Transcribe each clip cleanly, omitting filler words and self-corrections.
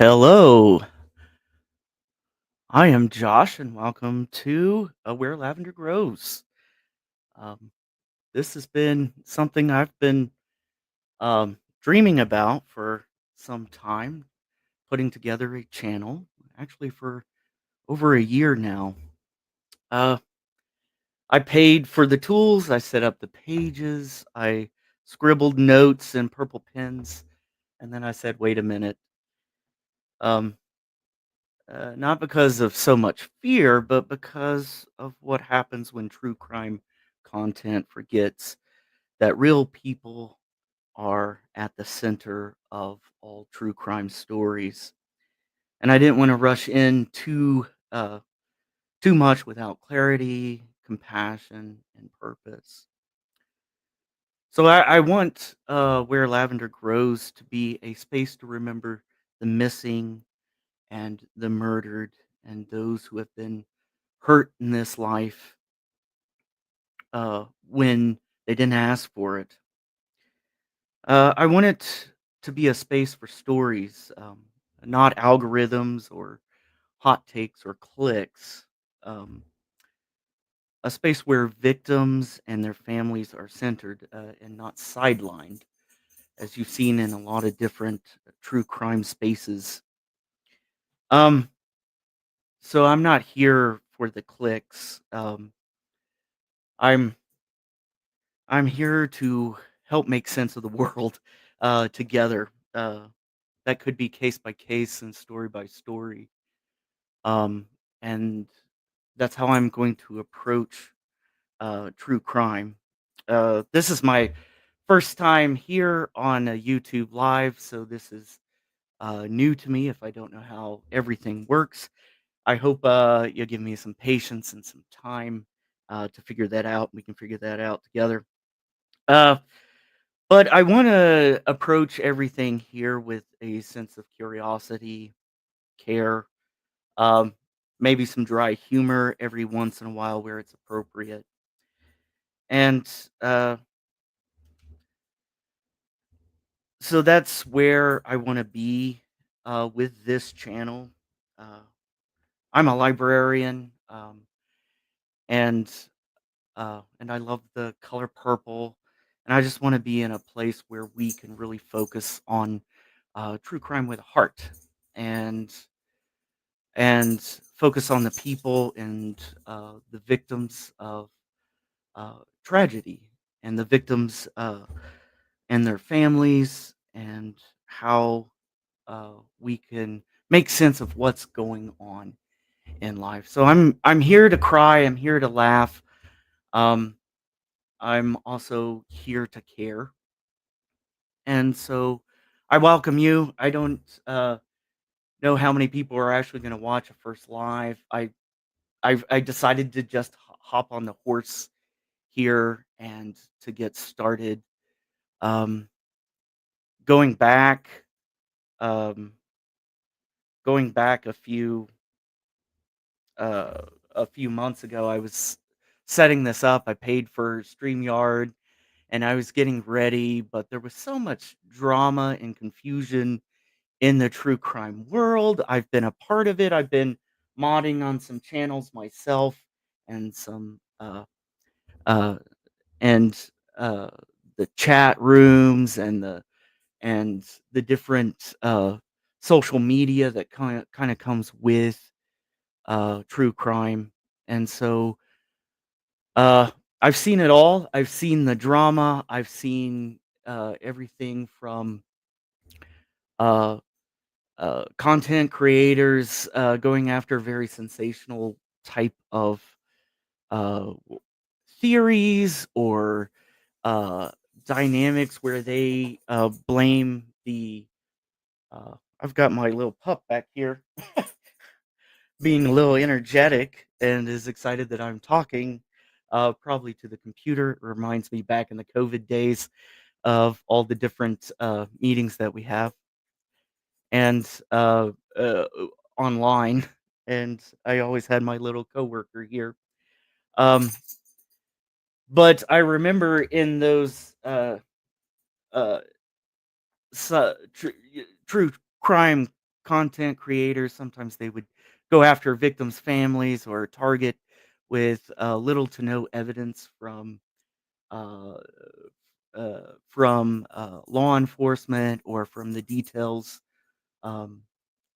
Hello, I am Josh, and welcome to Where Lavender Grows. Um, this has been something I've been dreaming about for some time, putting together a channel, actually for over a year now. Uh, I paid for the tools, I set up the pages, I scribbled notes in purple pens, and then I said, wait a minute. Um, not because of so much fear, but because of what happens when true crime content forgets that real people are at the center of all true crime stories. And I didn't want to rush in too much without clarity, compassion, and purpose. So I want Where Lavender Grows to be a space to remember the missing and the murdered and those who have been hurt in this life when they didn't ask for it. I want it to be a space for stories, not algorithms or hot takes or clicks. Um, a space where victims and their families are centered and not sidelined, as you've seen in a lot of different true crime spaces. Um, so I'm not here for the clicks. I'm I'm here to help make sense of the world together. That could be case by case and story by story. Um, and that's how I'm going to approach true crime. This is my first time here on a YouTube Live, so this is new to me if I don't know how everything works. I hope you'll give me some patience and some time to figure that out. We can figure that out together. Uh, But I wanna approach everything here with a sense of curiosity, care, um, maybe some dry humor every once in a while where it's appropriate. And, uh, so that's where I wanna be, with this channel. Uh, I'm a librarian, and and I love the color purple, and I just wanna be in a place where we can really focus on, true crime with a heart. And and focus on the people and the victims of tragedy and the victims and their families and how we can make sense of what's going on in life. So I'm here to cry. I'm here to laugh. Um, I'm also here to care, and so I welcome you. I don't know how many people are actually going to watch a first live. I decided to just hop on the horse here and to get started. Um, going back, um, going back uh, a few months ago, I was setting this up. I paid for StreamYard and I was getting ready, but there was so much drama and confusion in the true crime world. I've been a part of it. I've been modding on some channels myself and some uh, and uh, the chat rooms and the different social media that kind of comes with true crime. And so uh, I've seen it all. I've seen the drama. I've seen everything from uh, content creators going after very sensational type of uh, theories or uh, dynamics where they blame the. I've got my little pup back here being a little energetic and is excited that I'm talking, probably to the computer. It reminds me back in the COVID days of all the different meetings that we have and uh, online. And I always had my little coworker here. Um, but I remember in those uh, true crime content creators, sometimes they would go after victims' families or target with little to no evidence uh, law enforcement or from the details um,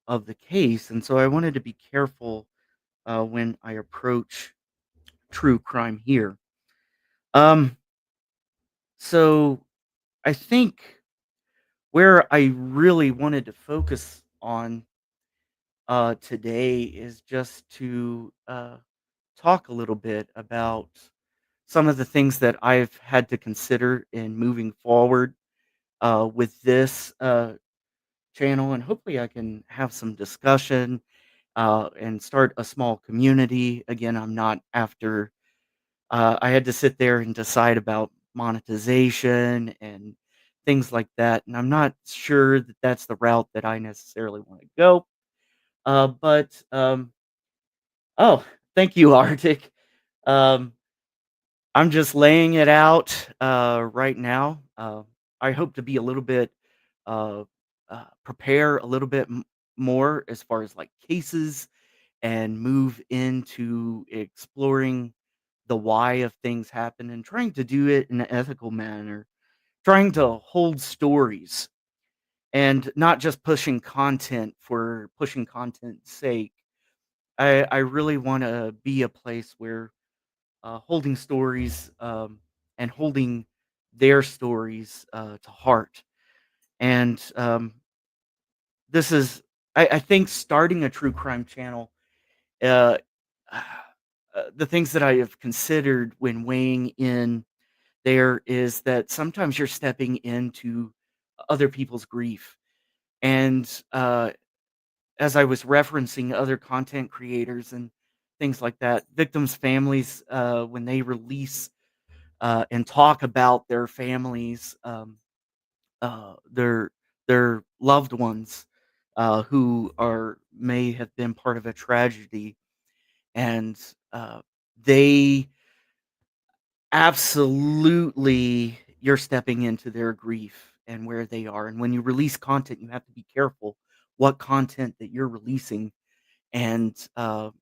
of the case. And so I wanted to be careful when I approach true crime here. Um, so I think where I really wanted to focus on today is just to talk a little bit about some of the things that I've had to consider in moving forward with this channel, and hopefully I can have some discussion and start a small community. Again, I'm not after. I had to sit there and decide about monetization and things like that, and I'm not sure that that's the route that I necessarily want to go. But oh, thank you, Arctic. Um, I'm just laying it out right now. I hope to be a little bit uh, prepare a little bit more as far as like cases and move into exploring the why of things happen and trying to do it in an ethical manner, trying to hold stories and not just pushing content for pushing content's sake. I really want to be a place where holding stories and holding their stories to heart. And this is, I think, starting a true crime channel. Uh, the things that I have considered when weighing in there is that sometimes you're stepping into other people's grief. And as I was referencing other content creators and things like that, victims' families, when they release and talk about their families, their loved ones who are may have been part of a tragedy, and they absolutely you're stepping into their grief and where they are. And when you release content, you have to be careful what content that you're releasing, and um,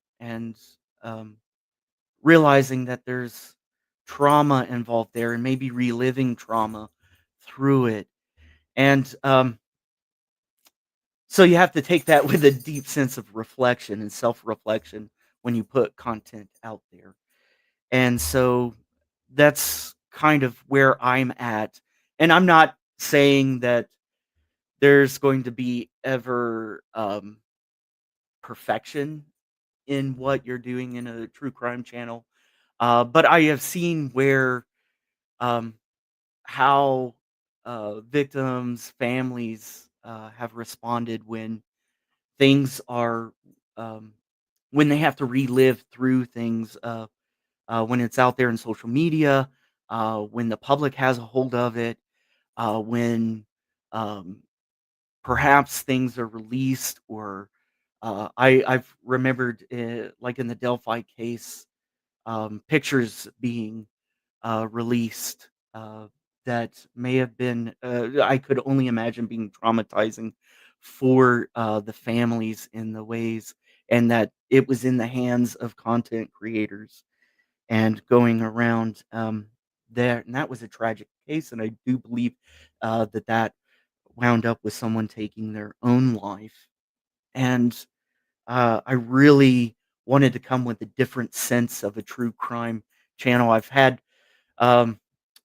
realizing that there's trauma involved there and maybe reliving trauma through it. And so you have to take that with a deep sense of reflection and self-reflection when you put content out there. And so that's kind of where I'm at. And I'm not saying that there's going to be ever perfection in what you're doing in a true crime channel. But I have seen where um, how victims, families have responded when things are um, when they have to relive through things when it's out there in social media, when the public has a hold of it, when um, perhaps things are released, or I've remembered like in the Delphi case, pictures being released that may have been, I could only imagine being traumatizing for the families in the ways, and that it was in the hands of content creators and going around there. And that was a tragic case. And I do believe that wound up with someone taking their own life. And I really wanted to come with a different sense of a true crime channel. I've had um,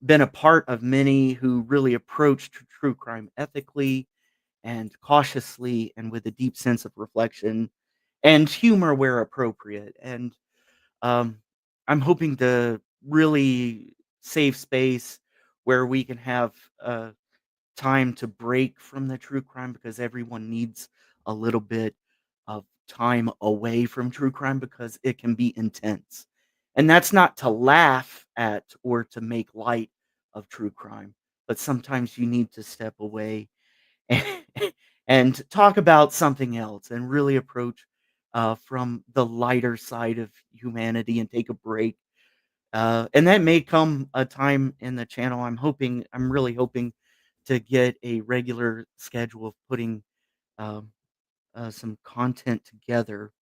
been a part of many who really approach true crime ethically and cautiously and with a deep sense of reflection and humor where appropriate. And um, I'm hoping to really save space where we can have time to break from the true crime, because everyone needs a little bit of time away from true crime because it can be intense. And that's not to laugh at or to make light of true crime, but sometimes you need to step away and, and talk about something else and really approach from the lighter side of humanity and take a break. And that may come a time in the channel. I'm really hoping to get a regular schedule of putting um, some content together,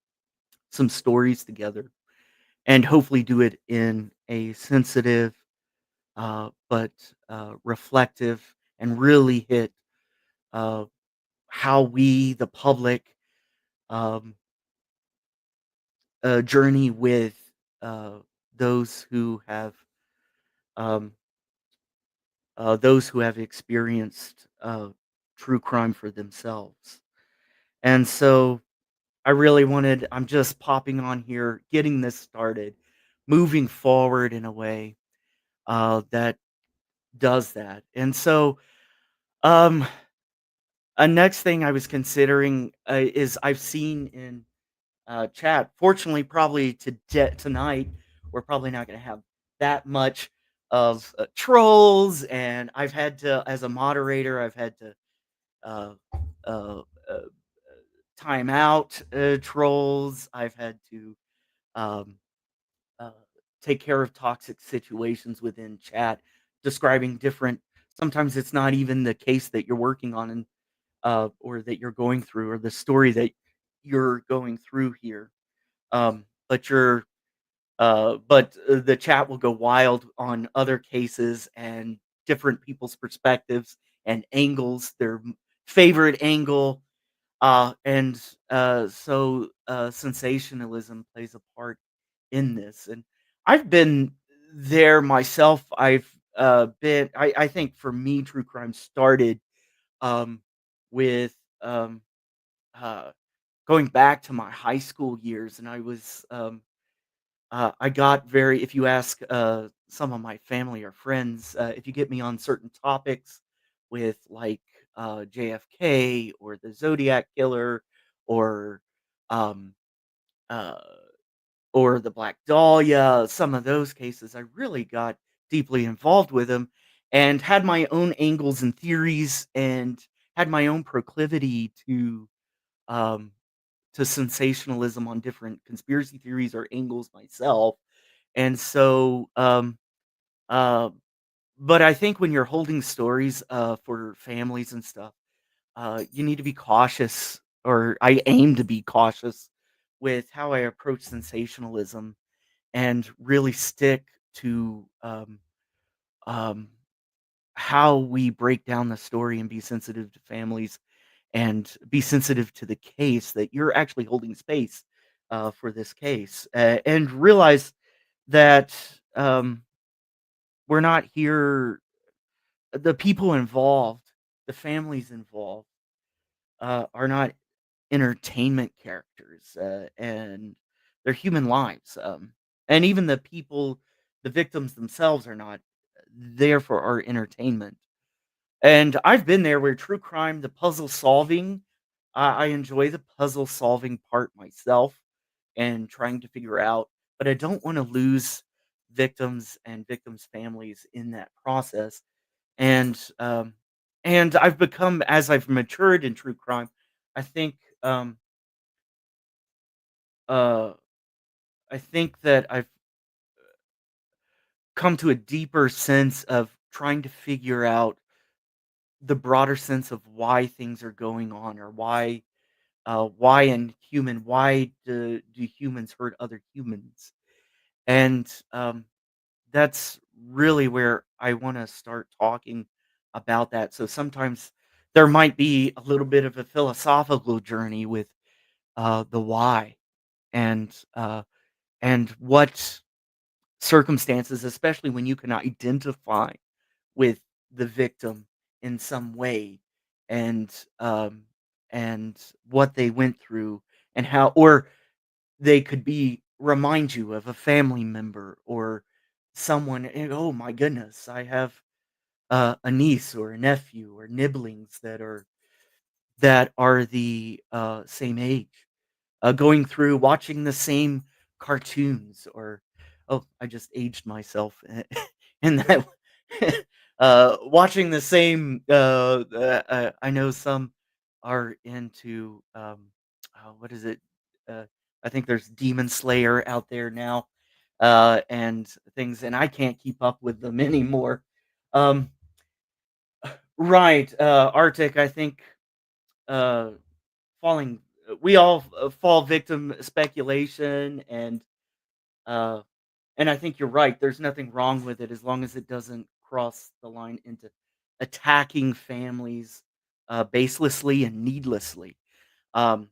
some stories together, and hopefully do it in a sensitive, but reflective, and really hit uh, how we, the public, um, journey with uh, those who have um, those who have experienced true crime for themselves. And so I'm just popping on here, getting this started, moving forward in a way that does that. And so, um, a next thing I was considering is I've seen in chat. Fortunately, probably tonight, we're probably not going to have that much of trolls. And I've had to, as a moderator, I've had to uh, uh, uh, time out trolls. I've had to um, uh, take care of toxic situations within chat, describing different. Sometimes it's not even the case that you're working on, and or that you're going through, or the story that you're going through here. But the chat will go wild on other cases and different people's perspectives and angles, their favorite angle, and sensationalism plays a part in this. And I've been there myself. I think for me, true crime started um, with uh, going back to my high school years, and I got very. If you ask some of my family or friends, if you get me on certain topics with like JFK or the Zodiac killer, or um, uh, or the Black Dahlia, some of those cases, I really got deeply involved with them, and had my own angles and theories, and had my own proclivity um, to sensationalism on different conspiracy theories or angles myself. And so, uh, but I think when you're holding stories for families and stuff, you need to be cautious, or I aim to be cautious with how I approach sensationalism, and really stick to um, how we break down the story, and be sensitive to families, and be sensitive to the case that you're actually holding space for this case, and realize that we're not here. The people involved, the families involved, are not entertainment characters, and they're human lives. And even the people, the victims themselves, are not there for our entertainment. And I've been there where true crime, the puzzle solving, I enjoy the puzzle solving part myself, and trying to figure out, but I don't want to lose victims and victims' families in that process. And I've become, as I've matured in true crime, I think um, uh, I think that I've come to a deeper sense of trying to figure out the broader sense of why things are going on, or why do humans hurt other humans. And that's really where I want to start talking about that. So sometimes there might be a little bit of a philosophical journey with the why, and what circumstances, especially when you can identify with the victim in some way, and um, and what they went through, and how, or they could be remind you of a family member, or someone. And, oh my goodness, I have a niece or a nephew or nibblings that are the same age, going through watching the same cartoons, or oh, I just aged myself in that. Watching the same. I know some are into what is it? Uh, I think there's Demon Slayer out there now, and things, and I can't keep up with them anymore. Um, right, Arctic. I think uh, falling. we all fall victim speculation, uh, and I think you're right. There's nothing wrong with it as long as it doesn't cross the line into attacking families baselessly and needlessly. Um,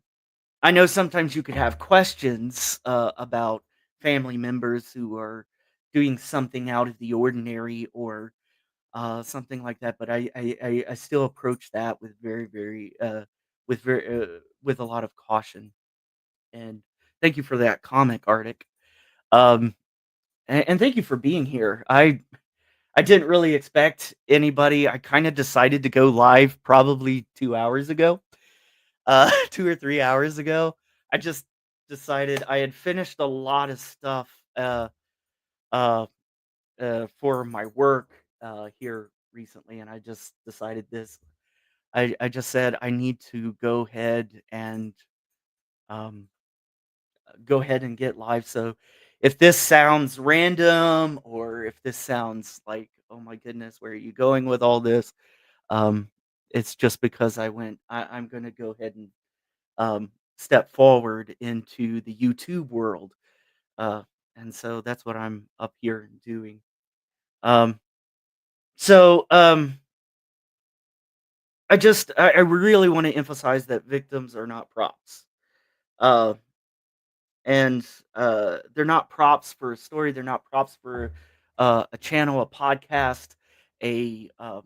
I know sometimes you could have questions about family members who are doing something out of the ordinary or something like that, but I still approach that with with a lot of caution. And thank you for that comment, Arctic. Um, and thank you for being here. I didn't really expect anybody. I kind of decided to go live probably 2 hours ago, 2 or 3 hours ago. I just decided I had finished a lot of stuff uh, for my work here recently, and I just decided this. I just said I need to um, go ahead and get live. So if this sounds random or if this sounds like, oh my goodness, where are you going with all this? Um, it's just because I'm going to go ahead and step forward into the YouTube world. Uh, and so that's what I'm up here doing. Um, so I really want to emphasize that victims are not props. Uh, and they're not props for a story. They're not props for a channel, a podcast, a uh,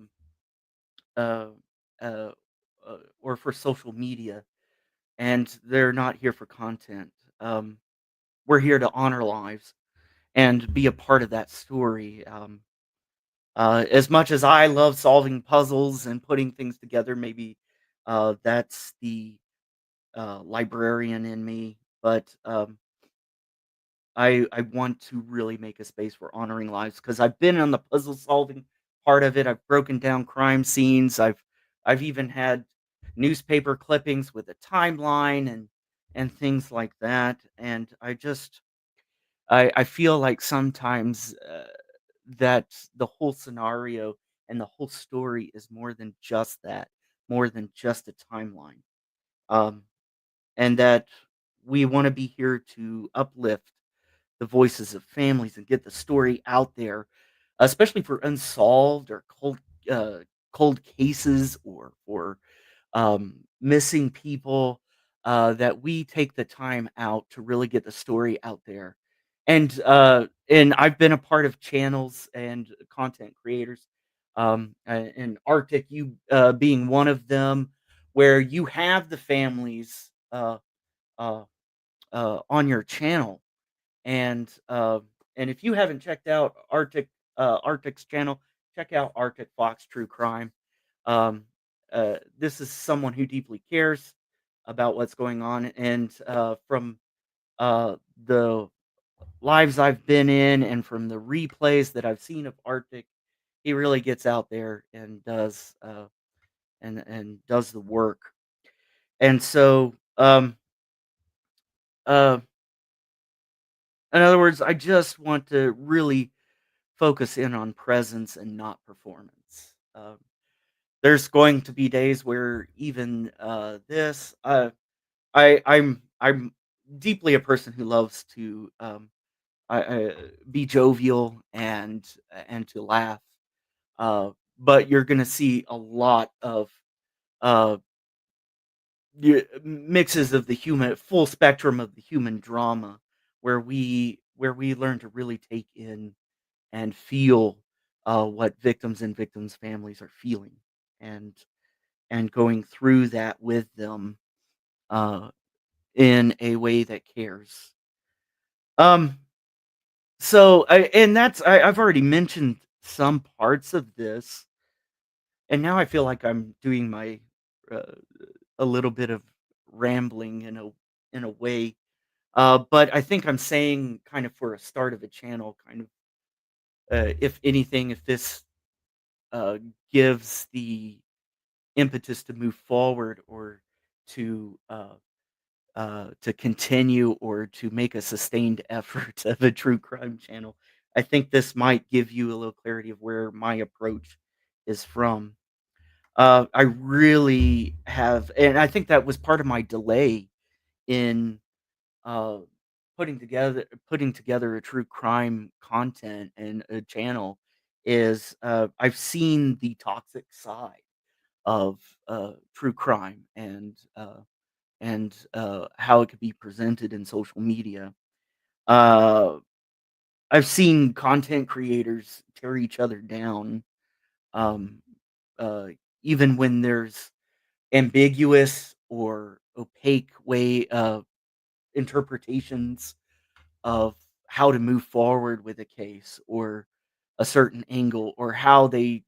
uh, or for social media. And they're not here for content. We're here to honor lives and be a part of that story. As much as I love solving puzzles and putting things together, maybe that's the librarian in me. But I want to really make a space for honoring lives because I've been on the puzzle solving part of it. I've broken down crime scenes. I've even had newspaper clippings with a timeline and things like that. And I feel like sometimes that the whole scenario and the whole story is more than just that, more than just a timeline. Um, and that we want to be here to uplift the voices of families and get the story out there, especially for unsolved or uh, cold cases or for missing people. That we take the time out to really get the story out there, and I've been a part of channels and content creators, and Arctic, you being one of them, where you have the families uh, on your channel and if you haven't checked out Arctic's channel, check out Arctic Fox True Crime. Um, this is someone who deeply cares about what's going on, and from uh, the lives I've been in, and from the replays that I've seen of Arctic, he really gets out there and does the work. And so, uh, in other words, I just want to really focus in on presence and not performance. There's going to be days where even I'm deeply a person who loves to be jovial and to laugh. But you're going to see a lot of uh, mixes of the human full spectrum of the human drama, where we learn to really take in and feel what victims and victims' families are feeling, and going through that with them uh, in a way that cares. Um, and I've already mentioned some parts of this, and now I feel like I'm doing my uh, a little bit of rambling in a way. But I think I'm saying kind of for a start of a channel, kind of if anything, if this uh, gives the impetus to move forward or to to continue or to make a sustained effort of a true crime channel. I think this might give you a little clarity of where my approach is from. I really have, and I think that was part of my delay in uh, putting together a true crime content and a channel is I've seen the toxic side of true crime and how it could be presented in social media. Uh, I've seen content creators tear each other down, um, uh, even when there's ambiguous or opaque way interpretations of how to move forward with a case or a certain angle or how they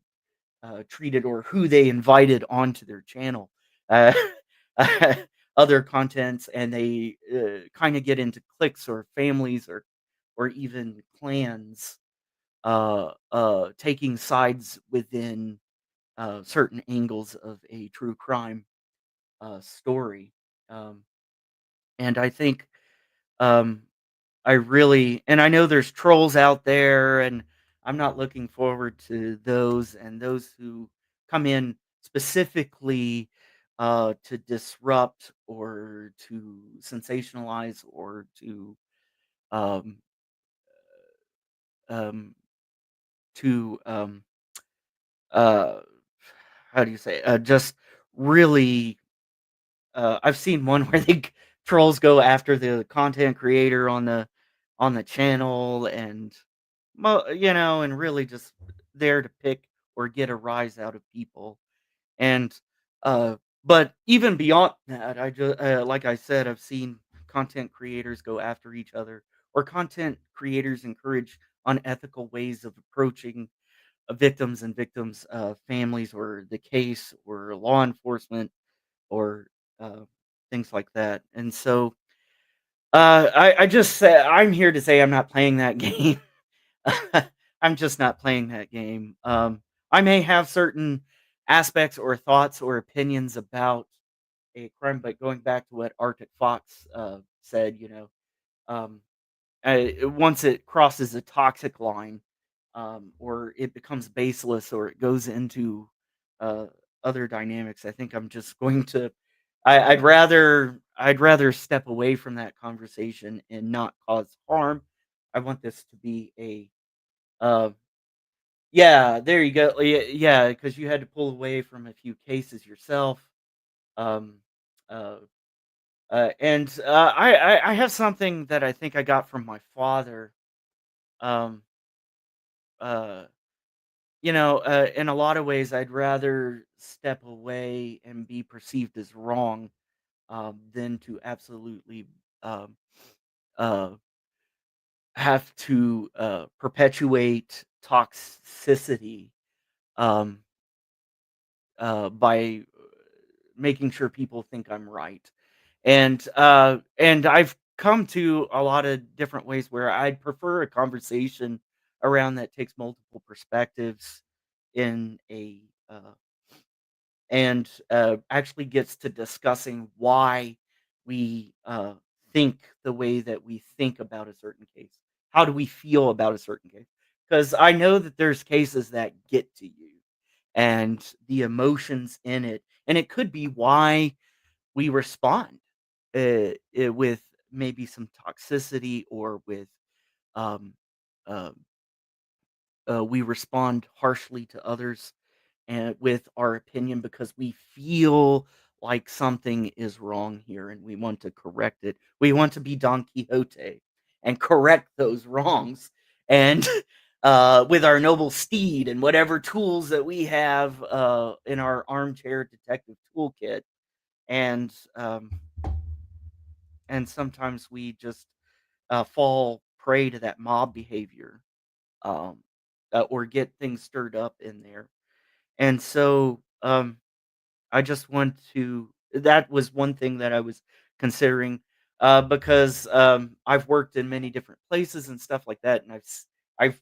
treated or who they invited onto their channel. Uh, other contents, and they kind of get into cliques or families or even clans taking sides within certain angles of a true crime story. Um, and I think um, I know there's trolls out there, and I'm not looking forward to those and those who come in specifically, to disrupt or to sensationalize or um, um, to uh, how do you say, just really I've seen one where trolls go after the content creator on the channel and and really just there to pick or get a rise out of people. And uh but even beyond that, I just like I said, I've seen content creators go after each other, or content creators encourage unethical ways of approaching victims families or the case or law enforcement or uh, things like that. And so I just say I'm here to say I'm not playing that game. I'm just not playing that game. I may have certain aspects or thoughts or opinions about a crime, but going back to what Arctic Fox said, um, once it crosses a toxic line, or it becomes baseless, or it goes into uh, other dynamics, I think I'm just going to. I'd rather step away from that conversation and not cause harm. I want this to be a uh, yeah, there you go. Yeah, because you had to pull away from a few cases yourself. Um, uh, I have something that I think I got from my father. Um, uh, in a lot of ways, I'd rather step away and be perceived as wrong, than to absolutely um, uh, have to perpetuate toxicity. Um, by making sure people think I'm right. And I've come to a lot of different ways where I'd prefer a conversation around that takes multiple perspectives in a and actually gets to discussing why we think the way that we think about a certain case. How do we feel about a certain case? Because I know that there's cases that get to you and the emotions in it. And it could be why we respond with maybe some toxicity or with um, uh, we respond harshly to others and with our opinion because we feel like something is wrong here and we want to correct it. We want to be Don Quixote and correct those wrongs. And with our noble steed and whatever tools that we have in our armchair detective toolkit. And and sometimes we just fall prey to that mob behavior, um, or get things stirred up in there. And so I just want to that was one thing that I was considering, because, I've worked in many different places and stuff like that, and I've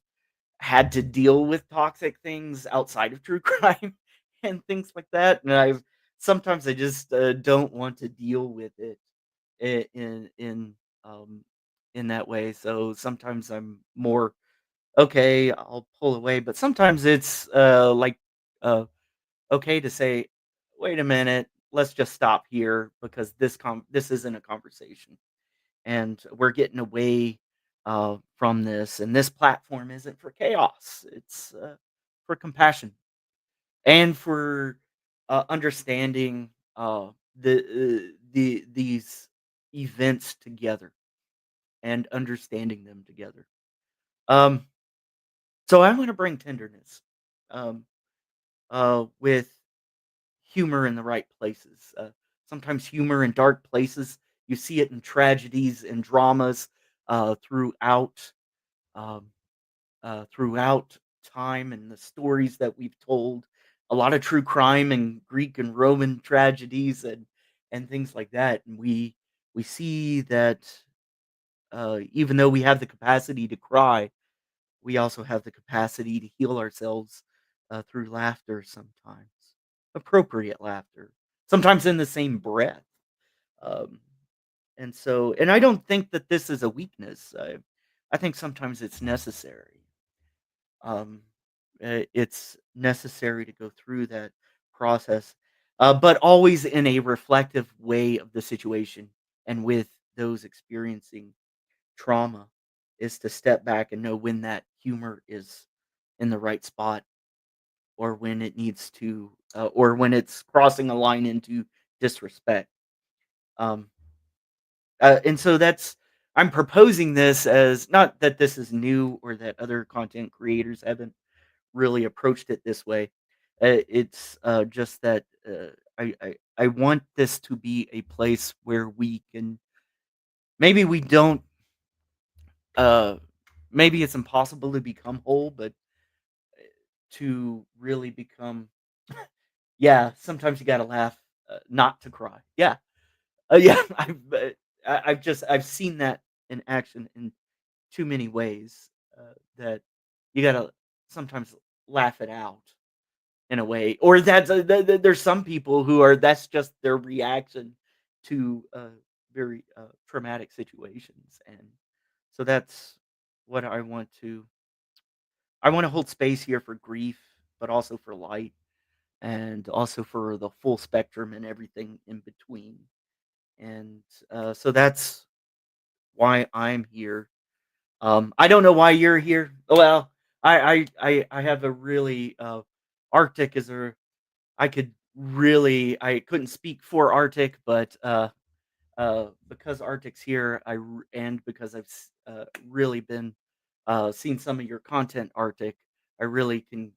had to deal with toxic things outside of true crime and things like that, and I've sometimes I just, don't want to deal with it I um, in that way, so sometimes I'm more, "Okay, I'll pull away," but sometimes it's, okay to say, "Wait a minute. let's just stop here because this isn't a conversation, and we're getting away from this. And this platform isn't for chaos; it's for compassion and for understanding these events together and understanding them together. Um, so I want to bring tenderness um, with humor in the right places. Sometimes humor in dark places. You see it in tragedies and dramas throughout um, throughout time and the stories that we've told. A lot of true crime and Greek and Roman tragedies and things like that. And we see that even though we have the capacity to cry, we also have the capacity to heal ourselves through laughter sometimes, appropriate laughter, sometimes in the same breath. Um, and I don't think that this is a weakness. I think sometimes it's necessary. Um, it's necessary to go through that process, but always in a reflective way of the situation and with those experiencing trauma is to step back and know when that humor is in the right spot or when it needs to or when it's crossing a line into disrespect. Um, and so that's I'm proposing this as not that this is new or that other content creators haven't really approached it this way. It's just that I want this to be a place where we can maybe we don't uh maybe it's impossible to become whole, but to really become yeah, sometimes you gotta laugh, not to cry. Yeah. Yeah, I've seen that in action in too many ways, that you gotta sometimes laugh it out in a way, or that's there's some people who are that's just their reaction to, very, traumatic situations, and so that's what I wanna hold space here for grief, but also for light, and also for the full spectrum and everything in between, and, so that's why I'm here. I don't know why you're here. Well, I have a really, Arctic is a I couldn't speak for Arctic, but, because Arctic's here, and because I've really been, seen some of your content, Arctic, I really can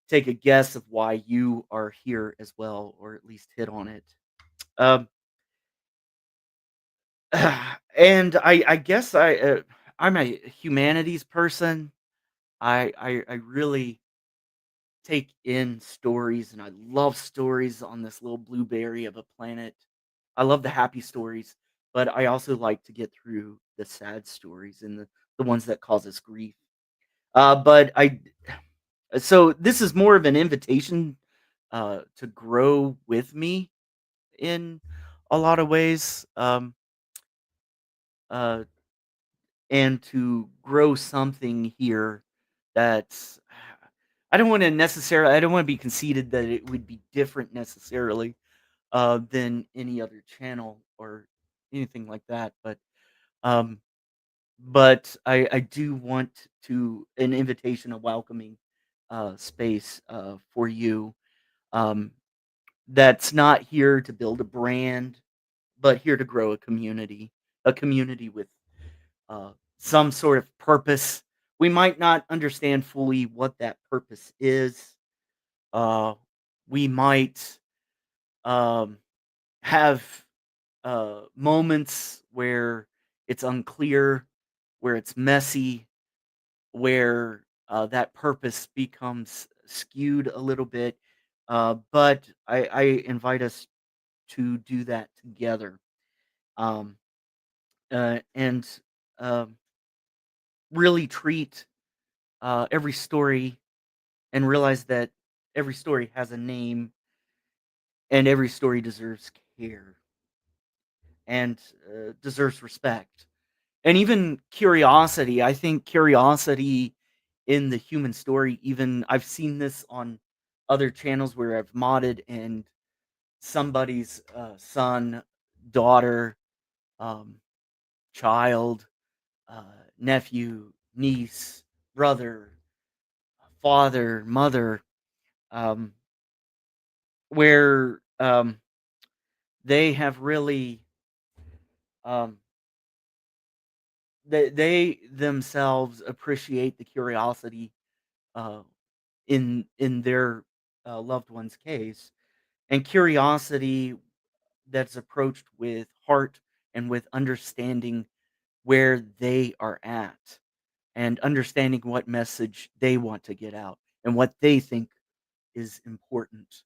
take a guess of why you are here as well, or at least hit on it. Um, and I guess I'm a humanities person. I really take in stories, and I love stories on this little blueberry of a planet. I love the happy stories, but I also like to get through the sad stories and the ones that cause us grief. But I so this is more of an invitation to grow with me in a lot of ways, uh, and to grow something here that's I don't want to be conceited that it would be different necessarily than any other channel or anything like that. Um, but I do want to an invitation, a welcoming space for you. Um, that's not here to build a brand, but here to grow a community with some sort of purpose. We might not understand fully what that purpose is. Uh, we might um, have moments where it's unclear, where it's messy, where that purpose becomes skewed a little bit. But I invite us to do that together, um, and um, really treat every story and realize that every story has a name and every story deserves care and deserves respect and even curiosity. I think curiosity in the human story, even I've seen this on other channels where I've modded and somebody's son, daughter, um, child, nephew, niece, brother, father, mother, um, where they have really um, they themselves appreciate the curiosity uh, in their loved one's case, and curiosity that's approached with heart and with understanding where they are at and understanding what message they want to get out and what they think is important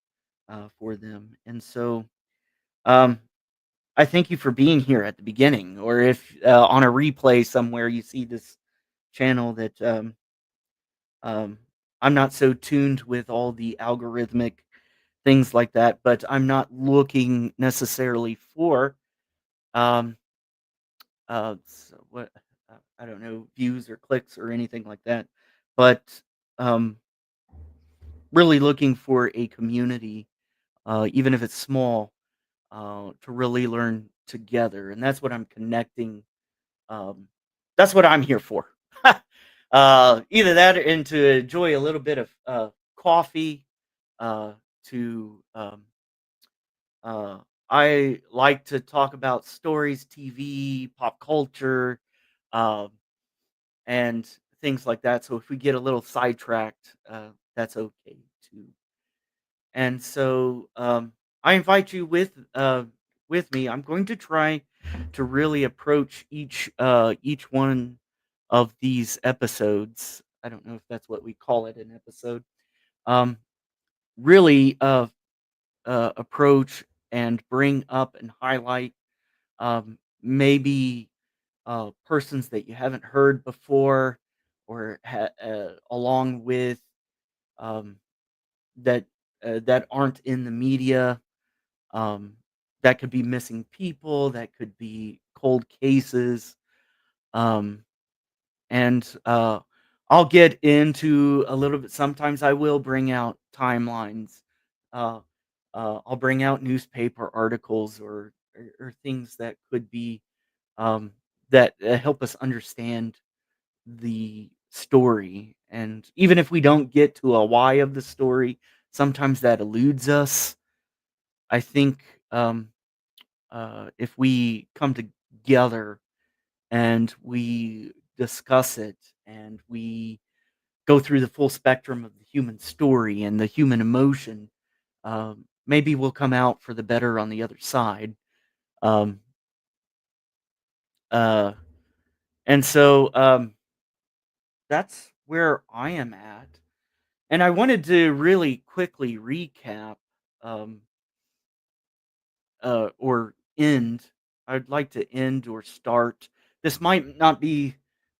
for them. And so, um, I thank you for being here at the beginning, or if on a replay somewhere you see this channel that um, I'm not so tuned with all the algorithmic things like that, but I'm not looking necessarily for um, what I don't know, views or clicks or anything like that, but um, really looking for a community, even if it's small, to really learn together, and that's what I'm connecting. That's what I'm here for. Either that and to enjoy a little bit of coffee. To I like to talk about stories, TV, pop culture, um, and things like that. So if we get a little sidetracked, that's okay too. And so I invite you with me. I'm going to try to really approach each one of these episodes. I don't know if that's what we call it, an episode. Um, really approach and bring up and highlight maybe persons that you haven't heard before, or along with um, that that aren't in the media. Um, that could be missing people, that could be cold cases, um, and I'll get into a little bit. Sometimes I will bring out timelines. Uh, I'll bring out newspaper articles or things that could be um, that help us understand the story. And even if we don't get to a why of the story, sometimes that eludes us. I think if we come together and we discuss it and we go through the full spectrum of the human story and the human emotion, maybe we'll come out for the better on the other side. Um, uh, and so that's where I am at. And I wanted to really quickly recap um, or end. I'd like to end or start. This might not be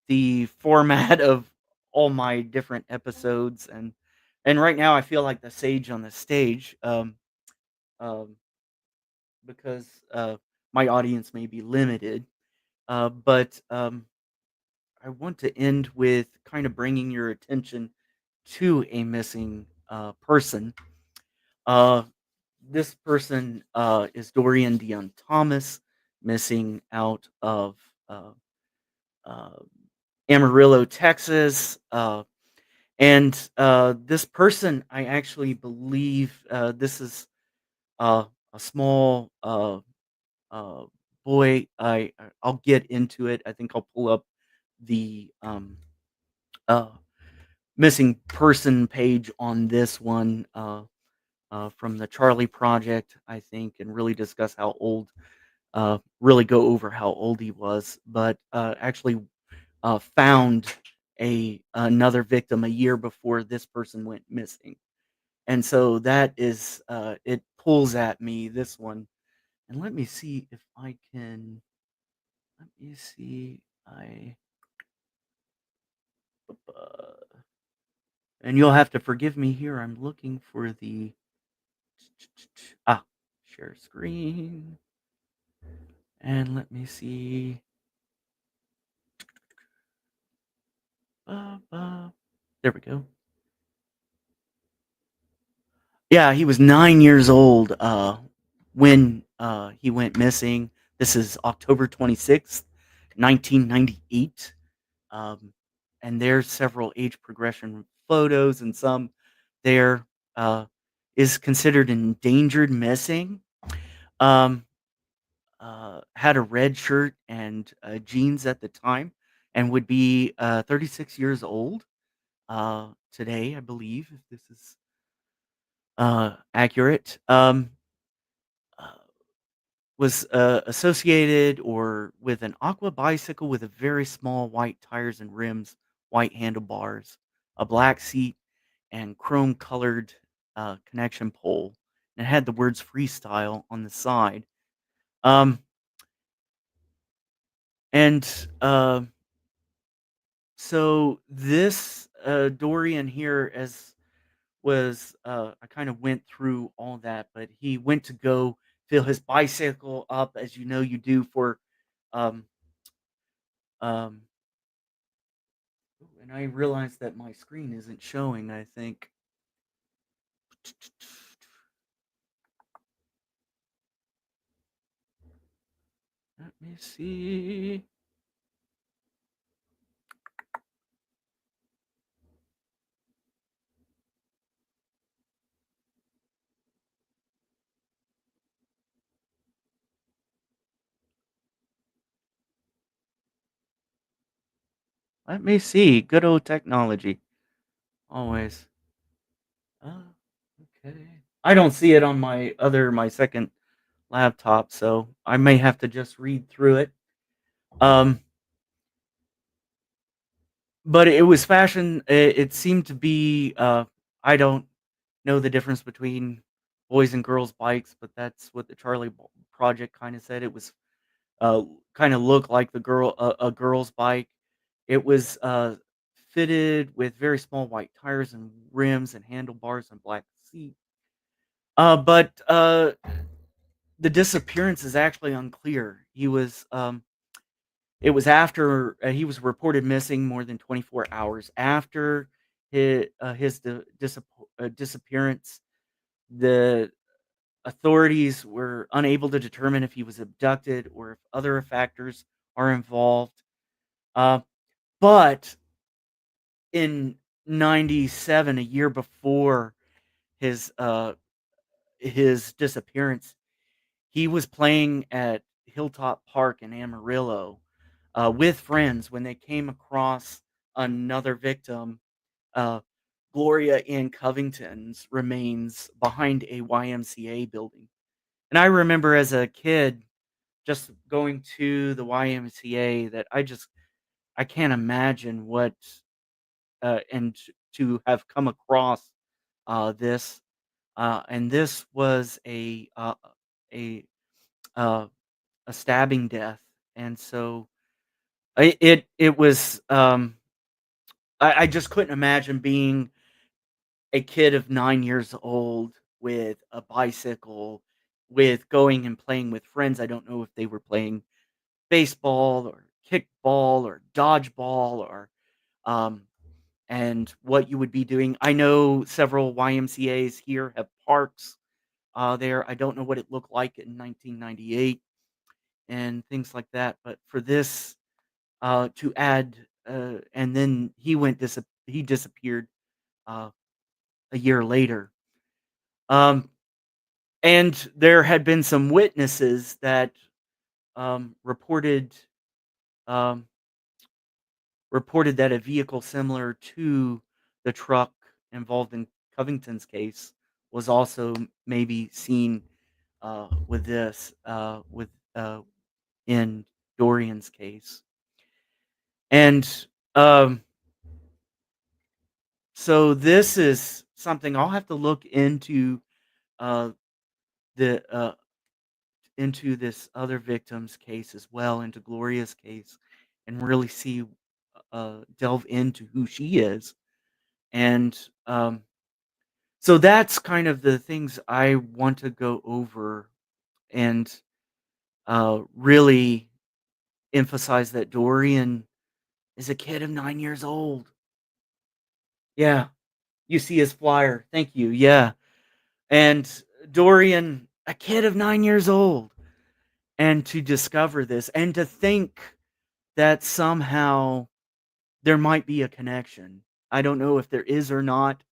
the format of all my different episodes, and right now I feel like the sage on the stage, um, because my audience may be limited. But I want to end with kind of bringing your attention to a missing person. Uh, this person is Dorian Dion Thomas, missing out of uh, uh, Amarillo, Texas. And this person, I actually believe this is uh, a small uh, boy. I'll get into it. I think I'll pull up the uh, missing person page on this one. From the Charlie Project, I think, and really discuss how old, really go over how old he was, but actually found a another victim a year before this person went missing, and so that is it pulls at me this one, and let me see if I can. Let me see. I and you'll have to forgive me here. I'm looking for the ah share screen. And let me see. There we go. Yeah, he was 9 years old when he went missing. This is October 26th, 1998. Um, and there's several age progression photos, and some there uh, is considered endangered missing. Um, had a red shirt and jeans at the time, and would be 36 years old today, I believe, if this is accurate. Uh, was associated or with an aqua bicycle with a very small white tires and rims, white handlebars, a black seat, and chrome colored connection pole. And it had the words freestyle on the side. Um, and so this Dorian here, as was I kind of went through all that, but he went to go fill his bicycle up, as you know you do for um, um, ooh, and I realized that my screen isn't showing, I think. Let me see. Let me see. Good old technology. Always. Oh, okay. I don't see it on my second laptop, so I may have to just read through it. Um, but it was fashion. It seemed to be. I don't know the difference between boys and girls bikes, but that's what the Project kind of said. It was uh, kind of looked like a girl's bike. It was fitted with very small white tires and rims and handlebars and black seat. But the disappearance is actually unclear. It was after he was reported missing more than 24 hours after his disappearance. The authorities were unable to determine if he was abducted or if other factors are involved. Uh, but in '97, a year before his uh, his disappearance, he was playing at Hilltop Park in Amarillo with friends when they came across another victim, uh, Gloria Ann Covington's remains behind a YMCA building. And I remember as a kid just going to the YMCA that I can't imagine what to have come across this and this was a uh, a stabbing death, and so it was I just couldn't imagine being a kid of 9 years old with a bicycle, with going and playing with friends. I don't know if they were playing baseball or kickball or dodgeball or um, and what you would be doing. I know several YMCA's here have parks there. I don't know what it looked like in 1998 and things like that. But for this to add, and then he disappeared uh, a year later. Um, and there had been some witnesses that um, reported that a vehicle similar to the truck involved in Covington's case was also maybe seen with this with in Dorian's case. And um, so this is something I'll have to look uh, the into this other victim's case as well, into Gloria's case, and really see delve into who she is. And so that's kind of the things I want to go over and really emphasize that Dorian is a kid of 9 years old. Yeah, you see his flyer. Thank you. Yeah. And Dorian, a kid of 9 years old, and to discover this and to think that somehow there might be a connection. I don't know if there is or not,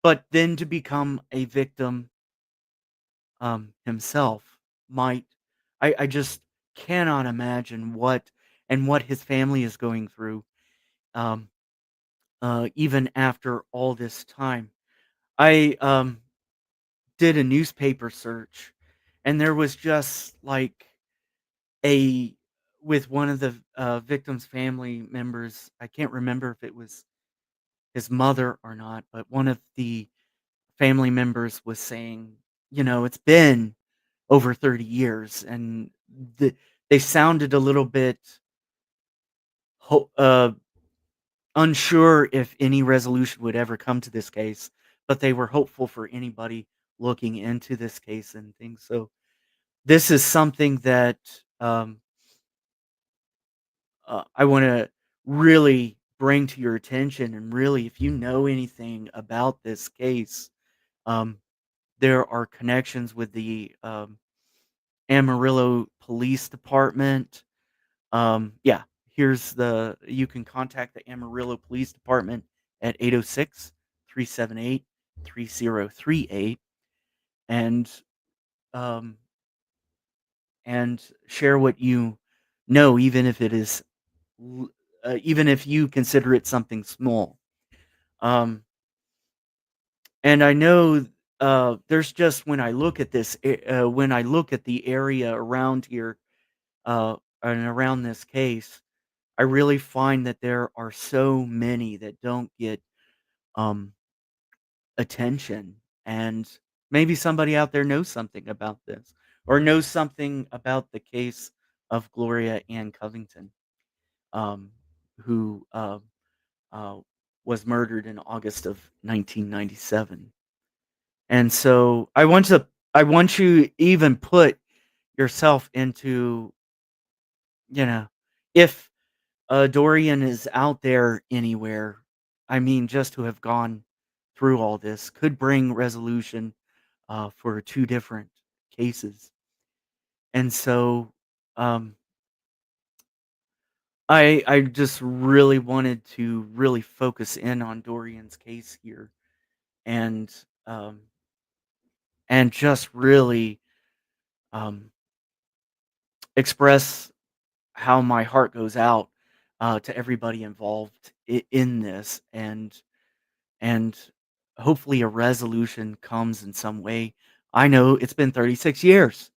but then to become a victim, himself might I just cannot imagine what his family is going through, um, even after all this time. I, did a newspaper search, and there was just, like, a with one of the, victim's family members. I can't remember if it was his mother or not, but one of the family members was saying, "It's been over 30 years," and the they sounded a little bit ho unsure if any resolution would ever come to this case, but they were hopeful for anybody looking into this case and things. So, this is something that, I wanna really bring to your attention, and really, if you know anything about this case, um, there are connections with the, Amarillo Police Department. Yeah, here's the you can contact the Amarillo Police Department at 806-378-3038, and, um, and share what you know, even if it is even if you consider it something small. Um, and I know, there's just when I look at when I look at the area around here, and around this case, I really find that there are so many that don't get, um, attention, and maybe somebody out there knows something about this, or knows something about the case of Gloria Ann Covington, um, who, uh, was murdered in August of 1997. And so I want you to even put yourself into, you know, if, Dorian is out there anywhere, I mean, just to have gone through all this could bring resolution, for 2 different cases. And so, um, I just really wanted to really focus in on Dorian's case here, and, um, and just really, um, express how my heart goes out, to everybody involved in this, and hopefully a resolution comes in some way. I know it's been 36 years,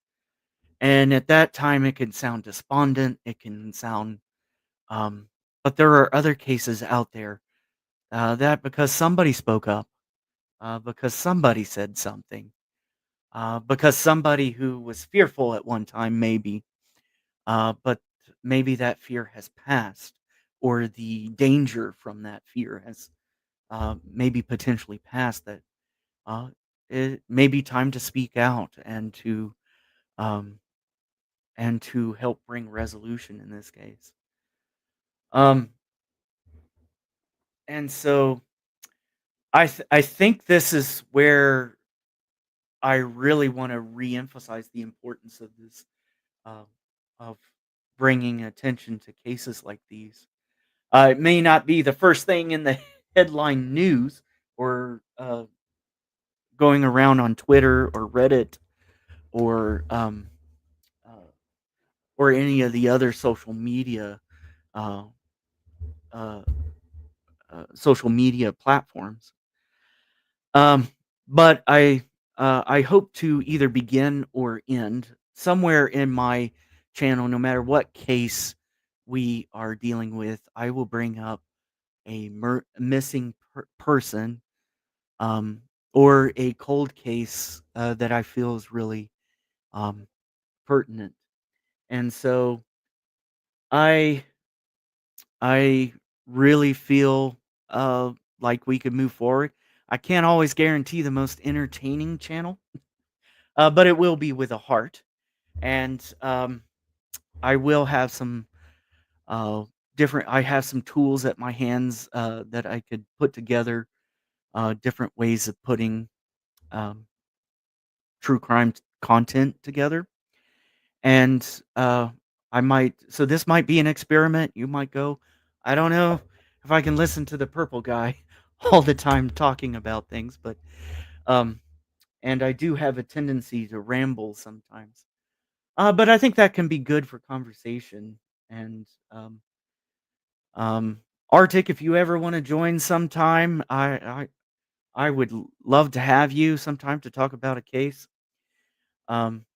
and at that time it can sound despondent, it can sound, um, but there are other cases out there, that because somebody spoke up, because somebody said something, because somebody who was fearful at one time, maybe, but maybe that fear has passed, or the danger from that fear has, maybe potentially passed. That, uh, it may be time to speak out, um, and to help bring resolution in this case. Um, and so I think this is where I really want to reemphasize the importance of this, uh, of bringing attention to cases like these. It may not be the first thing in the headline news, or, going around on Twitter or Reddit, or, uh, or any of the other uh, uh, social media platforms. Um, but I hope to either begin or end somewhere in my channel, no matter what case we are dealing with. I will bring up missing person, um, or a cold case, that I feel is really, um, pertinent. And so I I really feel, like we could move forward. I can't always guarantee the most entertaining channel, but it will be with a heart. And, I will have some, uh, I have some tools at my hands, that I could put together, different ways of putting, um, true crime content together. And, I might so this might be an experiment. You might go, "I don't know if I can listen to the purple guy all the time talking about things," but, um and I do have a tendency to ramble sometimes. But I think that can be good for conversation, and, um, Arctic, if you ever wanna join sometime, I would love to have you sometime to talk about a case, um,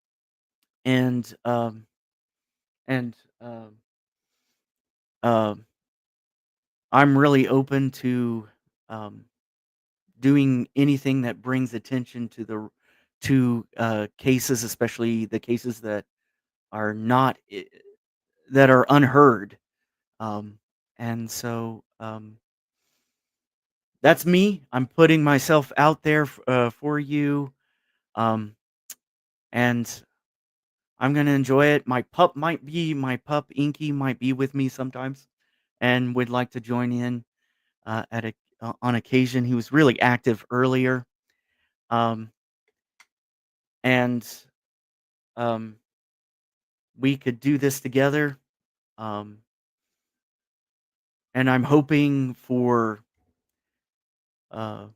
and, and, um I'm really open to, um, doing anything that brings attention to cases, especially the cases that are not that are unheard. Um, and so that's me. I'm putting myself out there for you, um, and I'm gonna enjoy it. My pup Inky might be with me sometimes, and would like to join in on occasion. He was really active earlier. Um, and um, we could do this together. Um, and uh,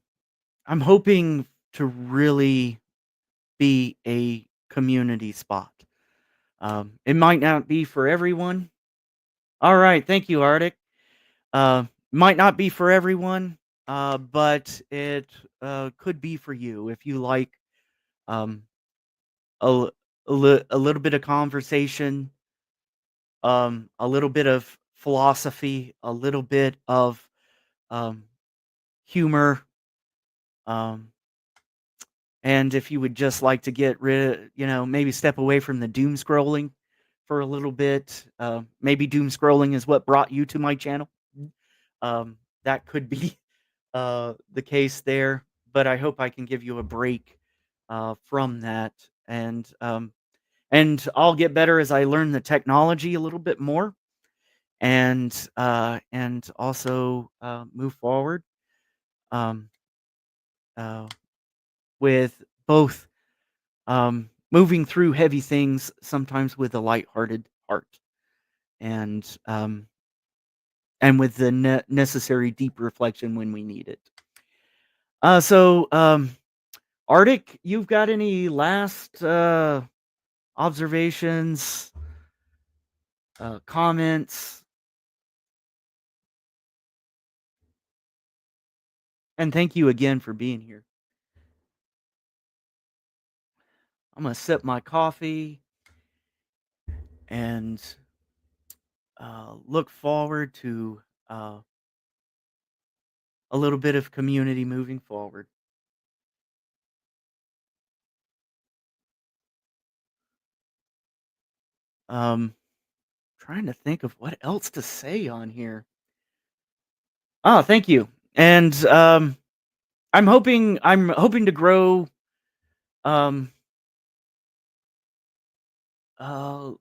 I'm hoping to really be a community spot. It might not be for everyone. All right, thank you, Arctic. Might not be for everyone, but it could be for you if you like um, a, a little bit of conversation, a little bit of philosophy, a little bit of um, humor, um, and if you would just like to get rid, maybe step away from the doom scrolling for a little bit. Maybe doom scrolling is what brought you to my channel. That could be the case there, but I hope I can give you a break from that, and I'll get better as I learn the technology a little bit more, and also move forward um, uh, with both moving through heavy things sometimes with a lighthearted heart, and with the necessary deep reflection when we need it. Arctic, you've got any last observations, comments, and thank you again for being here. I'm gonna sip my coffee and look forward to uh, a little bit of community moving forward. Um, Trying to think of what else to say on here. Oh, thank you. And I'm hoping to grow um uh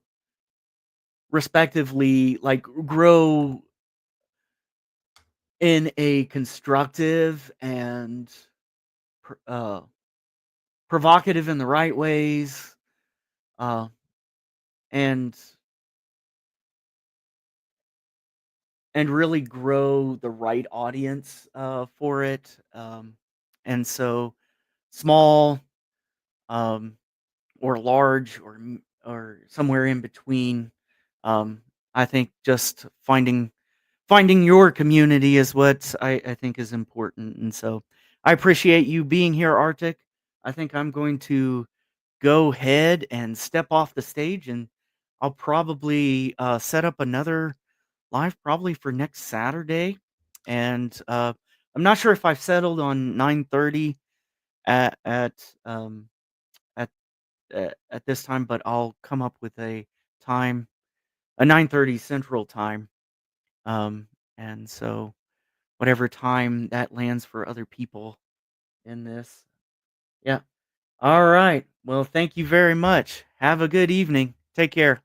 respectively, like grow in a constructive and pr- uh provocative in the right ways, uh and really grow the right audience for it. And so small, um or large, or somewhere in between. I think just finding your community is what I think is important, and so I appreciate you being here, Arctic. I think I'm going to go ahead and step off the stage, and I'll probably set up another live probably for next Saturday. And I'm not sure if I've settled on 9:30 at at um, at at this time, but I'll come up with time, a 9:30 Central Time, um, and so whatever time that lands for other people in this. Yeah. All right. Well, thank you very much. Have a good evening. Take care.